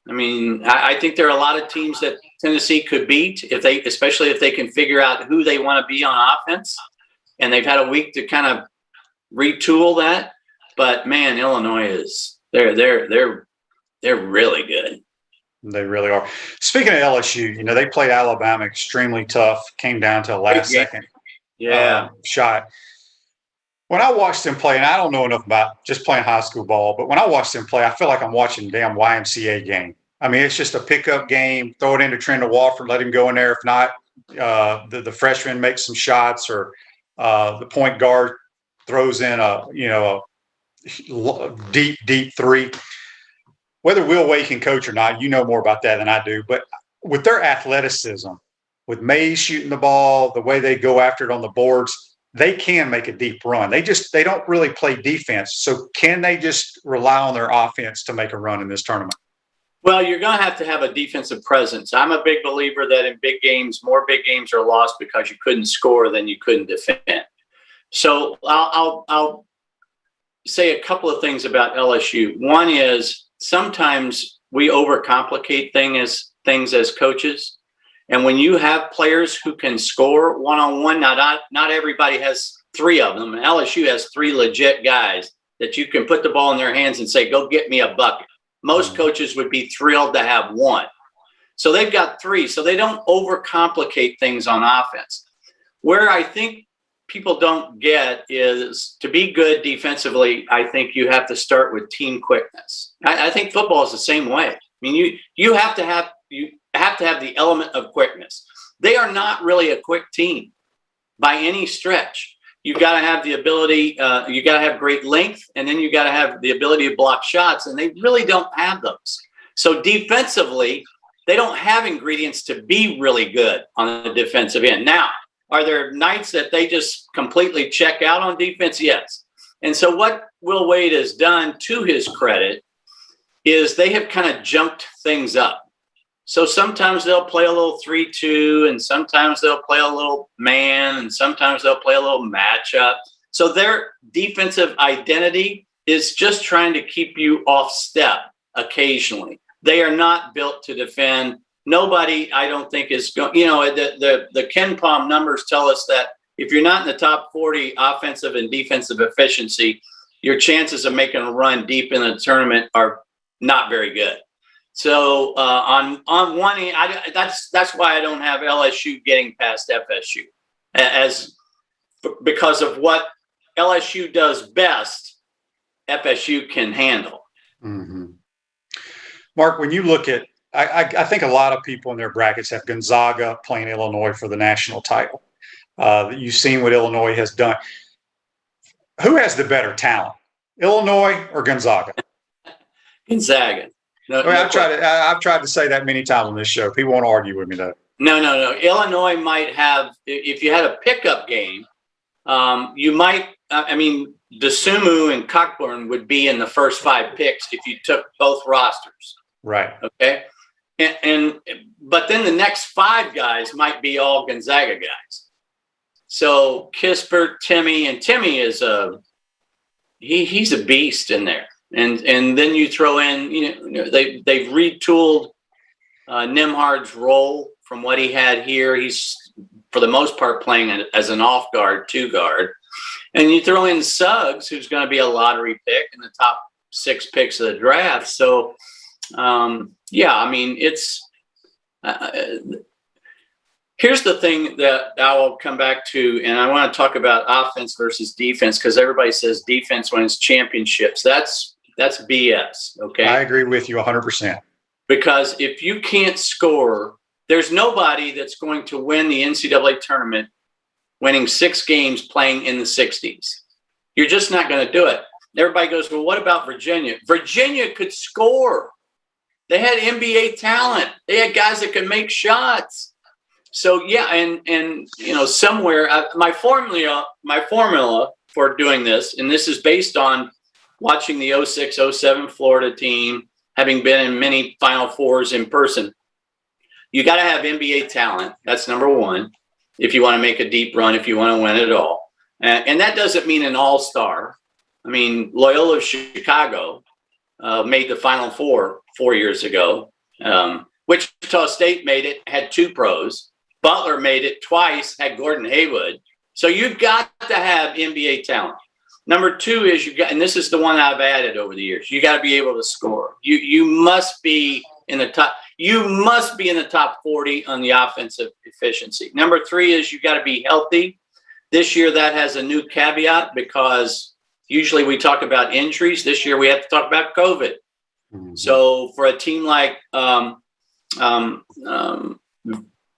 I mean, I think there are a lot of teams that Tennessee could beat especially if they can figure out who they want to be on offense. And they've had a week to kind of retool that. But man, Illinois they're really good. They really are. Speaking of LSU, they played Alabama extremely tough. Came down to a last second shot. When I watched them play, and I don't know enough about just playing high school ball, but when I watched them play, I feel like I'm watching a damn YMCA game. I mean, it's just a pickup game. Throw it into Trent Walford, let him go in there. If not, the freshman makes some shots, or the point guard throws in a deep 3. Whether Will Wade can coach or not, you know more about that than I do. But with their athleticism, with Mays shooting the ball, the way they go after it on the boards, they can make a deep run. They don't really play defense. So can they just rely on their offense to make a run in this tournament? Well, you're going to have a defensive presence. I'm a big believer that in big games, more big games are lost because you couldn't score than you couldn't defend. So I'll say a couple of things about LSU. One is, sometimes we overcomplicate things as coaches. And when you have players who can score one-on-one, now not everybody has 3 of them. And LSU has 3 legit guys that you can put the ball in their hands and say, go get me a bucket. Most coaches would be thrilled to have 1. So they've got 3. So they don't overcomplicate things on offense. Where I think people don't get is, to be good defensively, I think you have to start with team quickness. I think football is the same way. I mean, you have to have the element of quickness. They are not really a quick team by any stretch. You've got to have the ability, you got to have great length, and then you got to have the ability to block shots, and they really don't have those. So defensively, they don't have ingredients to be really good on the defensive end. Now, are there nights that they just completely check out on defense? Yes. And so what Will Wade has done, to his credit, is they have kind of jumped things up. So sometimes they'll play a little 3-2, and sometimes they'll play a little man, and sometimes they'll play a little matchup. So their defensive identity is just trying to keep you off step occasionally. They are not built to defend. Nobody, I don't think, is going. The Ken Palm numbers tell us that if you're not in the top 40 offensive and defensive efficiency, your chances of making a run deep in the tournament are not very good. So on one end, that's why I don't have LSU getting past FSU, because of what LSU does best, FSU can handle. Mm-hmm. Mark, when you look at, I think a lot of people in their brackets have Gonzaga playing Illinois for the national title. You've seen what Illinois has done. Who has the better talent, Illinois or Gonzaga? Gonzaga. I've tried to say that many times on this show. People won't argue with me though. No. Illinois might have, if you had a pickup game, you might. DeSumo and Cockburn would be in the first 5 picks if you took both rosters. Right. Okay. But then the next 5 guys might be all Gonzaga guys. So Kispert, Timmy is he's a beast in there. And then you throw in, they've retooled Nimhard's role from what he had here. He's, for the most part, playing as an off guard, 2 guard. And you throw in Suggs, who's going to be a lottery pick in the top 6 picks of the draft. So, it's here's the thing that I will come back to, and I want to talk about offense versus defense, because everybody says defense wins championships. That's BS. Okay. I agree with you 100%. Because if you can't score, there's nobody that's going to win the NCAA tournament winning 6 games playing in the 60s. You're just not going to do it. Everybody goes, well, what about Virginia? Virginia could score. They had NBA talent. They had guys that could make shots. So somewhere my formula for doing this, and this is based on watching the 06-07 Florida team, having been in many Final Fours in person. You got to have NBA talent. That's number one. If you want to make a deep run, if you want to win it all. And that doesn't mean an all-star. I mean, Loyola Chicago made the Final Four 4 years ago. Wichita State made it, had 2 pros. Butler made it twice, had Gordon Haywood. So you've got to have NBA talent. Number 2 is and this is the one I've added over the years, you got to be able to score. You must be in the top. You must be in the top 40 on the offensive efficiency. Number 3 is you got to be healthy. This year that has a new caveat, because usually we talk about injuries. This year we have to talk about COVID. Mm-hmm. So for a team like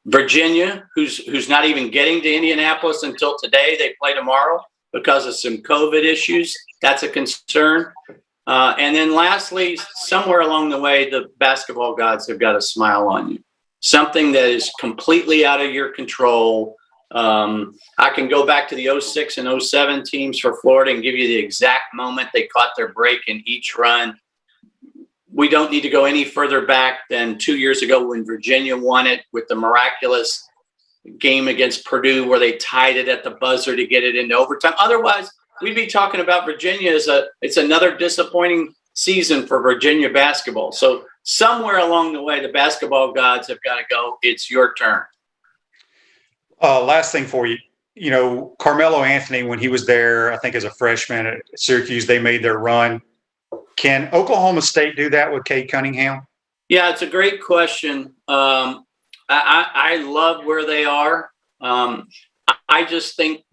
Virginia, who's not even getting to Indianapolis until today, they play tomorrow because of some COVID issues. That's a concern. And then lastly, somewhere along the way, the basketball gods have got a smile on you. Something that is completely out of your control. I can go back to the 06 and 07 teams for Florida and give you the exact moment they caught their break in each run. We don't need to go any further back than 2 years ago when Virginia won it with the miraculous game against Purdue where they tied it at the buzzer to get it into overtime. Otherwise, we'd be talking about Virginia it's another disappointing season for Virginia basketball. So somewhere along the way, the basketball gods have got to go. It's your turn. Last thing for you. Carmelo Anthony, when he was there, I think as a freshman at Syracuse, they made their run. Can Oklahoma State do that with Cade Cunningham? Yeah, it's a great question. I love where they are. I just think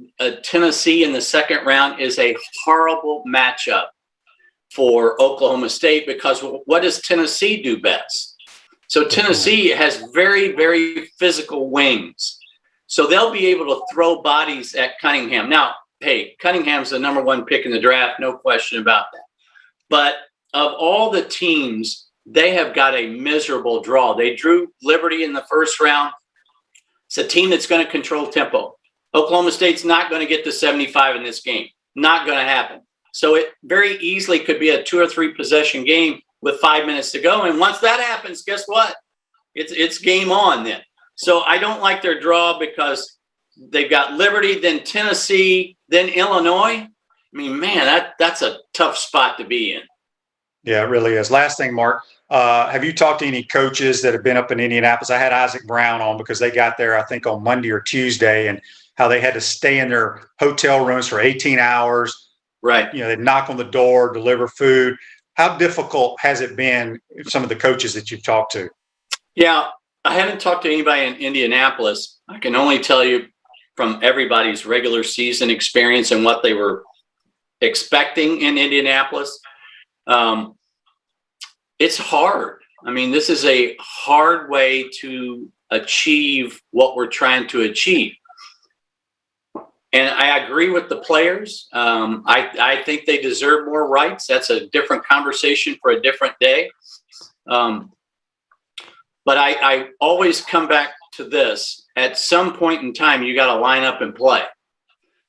Tennessee in the second round is a horrible matchup for Oklahoma State, because what does Tennessee do best? So Tennessee has very, very physical wings. So they'll be able to throw bodies at Cunningham. Now, hey, Cunningham's the number 1 pick in the draft, no question about that. But of all the teams they have got a miserable draw. They drew Liberty in the first round. It's a team that's going to control tempo. Oklahoma State's not going to get to 75 in this game. Not going to happen. So it very easily could be a 2 or 3 possession game with 5 minutes to go. And once that happens, guess what? It's game on then. So I don't like their draw because they've got Liberty, then Tennessee, then Illinois. I mean, man, that's a tough spot to be in. Yeah, it really is. Last thing, Mark, have you talked to any coaches that have been up in Indianapolis? I had Isaac Brown on because they got there, I think, on Monday or Tuesday, and how they had to stay in their hotel rooms for 18 hours. Right. You know, they'd knock on the door, deliver food. How difficult has it been, some of the coaches that you've talked to? Yeah, I haven't talked to anybody in Indianapolis. I can only tell you from everybody's regular season experience and what they were expecting in Indianapolis. It's hard. I mean, this is a hard way to achieve what we're trying to achieve. And I agree with the players. I think they deserve more rights. That's a different conversation for a different day. But I always come back to this. At some point in time, you got to line up and play.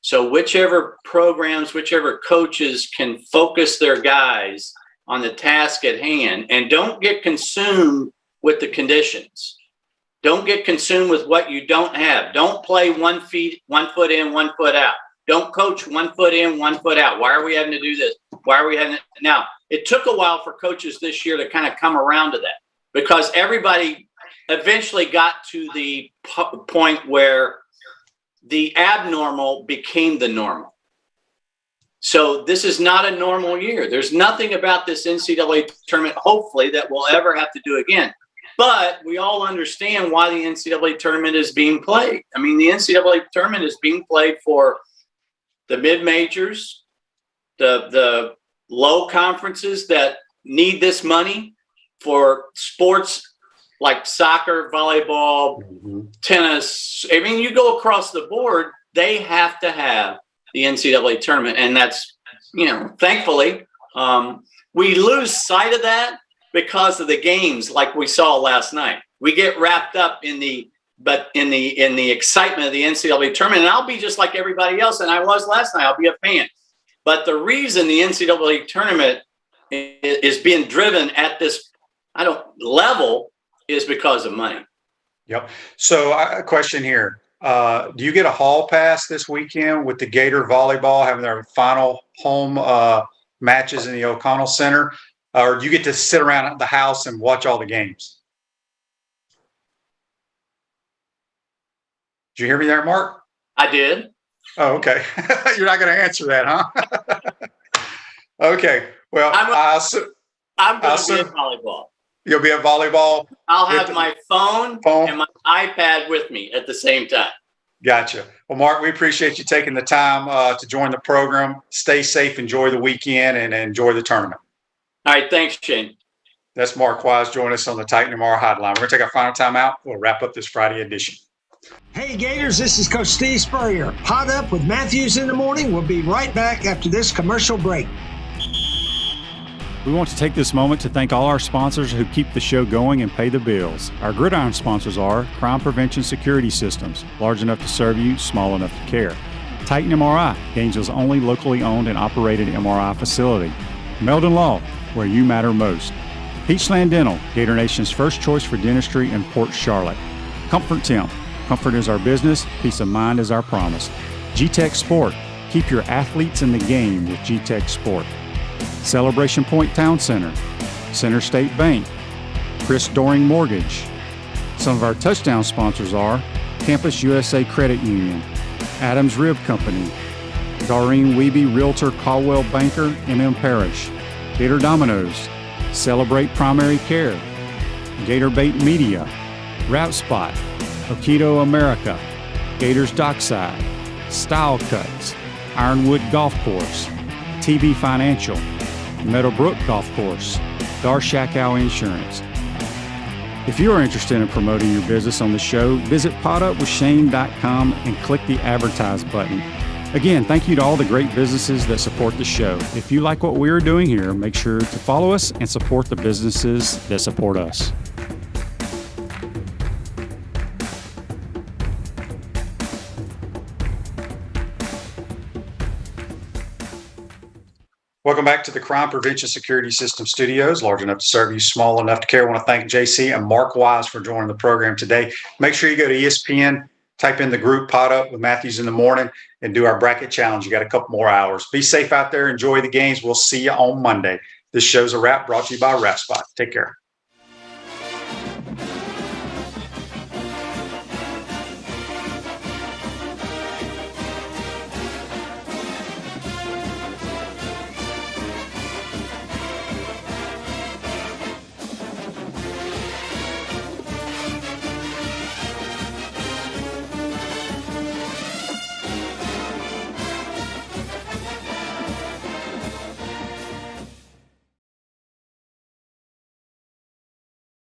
So whichever programs, whichever coaches can focus their guys on the task at hand and don't get consumed with the conditions. Don't get consumed with what you don't have. Don't play 1 foot in, 1 foot out. Don't coach 1 foot in, 1 foot out. Why are we having to do this? Why are we having to? Now, it took a while for coaches this year to kind of come around to that because everybody eventually got to the point where the abnormal became the normal. So this is not a normal year. There's nothing about this NCAA tournament, hopefully, that we'll ever have to do again. But we all understand why the NCAA tournament is being played. I mean, the NCAA tournament is being played for the mid-majors, the low conferences that need this money, for sports like soccer, volleyball, tennis. I mean, you go across the board, they have to have the NCAA tournament. And that's, thankfully, we lose sight of that because of the games like we saw last night. We get wrapped up in the excitement of the NCAA tournament. And I'll be just like everybody else, and I was last night. I'll be a fan. But the reason the NCAA tournament is being driven at this level is because of money. Yep. So a question here. Do you get a hall pass this weekend with the Gator volleyball having their final home matches in the O'Connell Center? Or do you get to sit around the house and watch all the games? Did you hear me there, Mark? I did. Oh, okay. You're not going to answer that, huh? Okay. Well, I'm going to be at volleyball. You'll be at volleyball? I'll have my phone and my iPad with me at the same time. Gotcha. Well, Mark, we appreciate you taking the time to join the program. Stay safe, enjoy the weekend, and enjoy the tournament. All right. Thanks, Shane. That's Mark Wise joining us on the Titan Tomorrow Hotline. We're going to take our final time out. We'll wrap up this Friday edition. Hey, Gators, this is Coach Steve Spurrier. Pot Up with Matthews in the morning. We'll be right back after this commercial break. We want to take this moment to thank all our sponsors who keep the show going and pay the bills. Our gridiron sponsors are Crime Prevention Security Systems, large enough to serve you, small enough to care. Titan MRI, Gainesville's only locally owned and operated MRI facility. Meldon Law, where you matter most. Peachland Dental, Gator Nation's first choice for dentistry in Port Charlotte. Comfort Temp, comfort is our business, peace of mind is our promise. G-Tech Sport, keep your athletes in the game with G-Tech Sport. Celebration Point Town Center, Center State Bank, Chris Doring Mortgage. Some of our touchdown sponsors are Campus USA Credit Union, Adams Rib Company, Doreen Wiebe Realtor Caldwell Banker, MM Parish, Gator Dominoes, Celebrate Primary Care, Gator Bait Media, Wrap Spot, Okido America, Gators Dockside, Style Cuts, Ironwood Golf Course, TB Financial, Meadowbrook Golf Course, Darshakow Insurance. If you are interested in promoting your business on the show, visit potupwithshane.com and click the advertise button. Again, thank you to all the great businesses that support the show. If you like what we are doing here, make sure to follow us and support the businesses that support us. Welcome back to the Crime Prevention Security System Studios, large enough to serve you, small enough to care. I want to thank JC and Mark Wise for joining the program today. Make sure you go to ESPN, type in the group Pot Up with Matthews in the morning, and do our bracket challenge. You got a couple more hours. Be safe out there. Enjoy the games. We'll see you on Monday. This show's a wrap, brought to you by WrapSpot. Take care.